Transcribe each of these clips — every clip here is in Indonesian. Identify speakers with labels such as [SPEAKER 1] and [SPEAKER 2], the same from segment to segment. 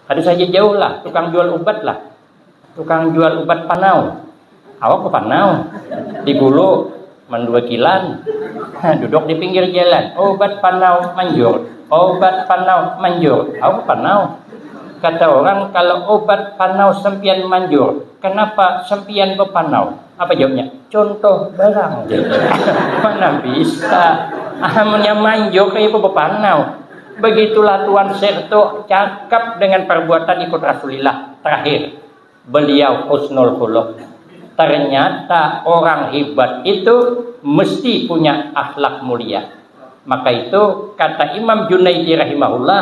[SPEAKER 1] Ada saja jauh lah, tukang jual obat lah, tukang jual obat panau. Awak ke panau, di Gulu, mendua kilan, duduk di pinggir jalan. Obat panau manjur, obat panau manjur. Awak ke panau. Kata orang kalau obat panau sempian manjur, kenapa sempian bepanau? Apa jawabnya? Contoh barang. Mana bisa? Ahamnya manjur kayak bepanau. Begitulah Tuan Serto cakap dengan perbuatan ikut Rasulullah. Terakhir, beliau husnul khuluq. Ternyata orang hebat itu mesti punya akhlak mulia. Maka itu kata Imam Junaidi rahimahullah,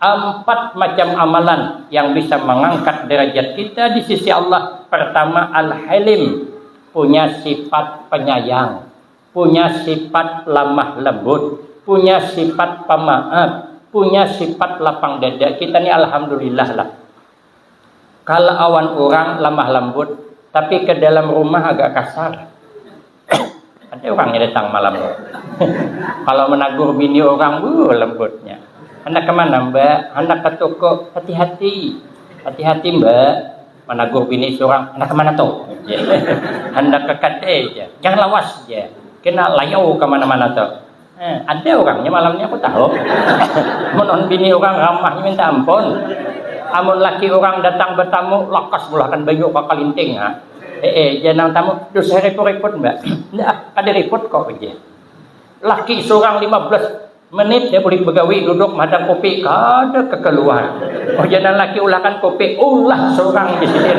[SPEAKER 1] 4 macam amalan yang bisa mengangkat derajat kita di sisi Allah. Pertama, al-halim, punya sifat penyayang, punya sifat lemah lembut, punya sifat pemaaf, punya sifat lapang dada. Kita ni alhamdulillah lah. Kalau awan orang lemah lembut, tapi ke dalam rumah agak kasar. Ada orangnya datang malam. Kalau menagur bini orang, lembutnya. Hendak kemana mbak? Hendak ke toko. Hati-hati, hati-hati mbak. Menagur bini seorang. Hendak kemana tuh? Hendak ke kate aja. Jangan lawas aja. Kena layau kemana-mana tuh. Ada orangnya malamnya aku tahu. Menon bini orang ramahnya minta ampun. Amun laki orang datang bertamu, lakas bulahkan baju bakal linting ha. Jangan tamu, dosa repot-repot mbak. Nggak, ada repot kok aja. Laki seorang 15 menit dia boleh begawi duduk madam kopi, kada kekeluar. Oh jangan laki ulahkan kopi, ulah seorang di sini.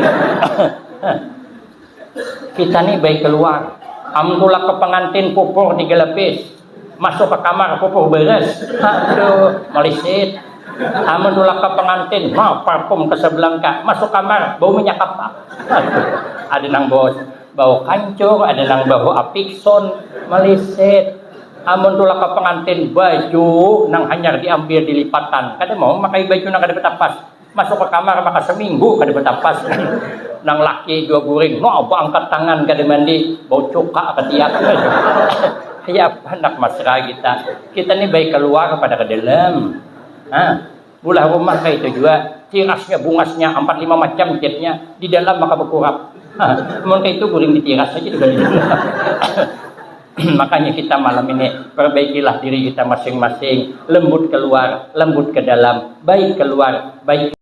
[SPEAKER 1] Kita nih baik keluar. Amtulah ke pengantin pupur 3 lapis. Masuk ke kamar pupur beres. Aduh, melisit. Amun tulak ke pengantin, mau parfum ke sebelah kak. Masuk kamar, bau minyak apa? Aduh, ada nang bau kancur, ada nang bau apikson, melisit. Amun tulak ke pengantin, baju nang hanyar diambil dilipatan. Kada mau makai baju nang kada betapas. Masuk ke kamar maka seminggu kada betapas. Nang laki 2 guring, mau angkat tangan kada mandi, bau cuka ketiak. Ya anak mesra kita ni baik keluar kepada ke dalam. Bulah rumah kayak itu juga tirasnya bungasnya 4-5 macam catnya di dalam maka berkurap. Mungkin itu guring di tiras saja juga. Makanya kita malam ini perbaikilah diri kita masing-masing, lembut keluar, lembut ke dalam, baik keluar, baik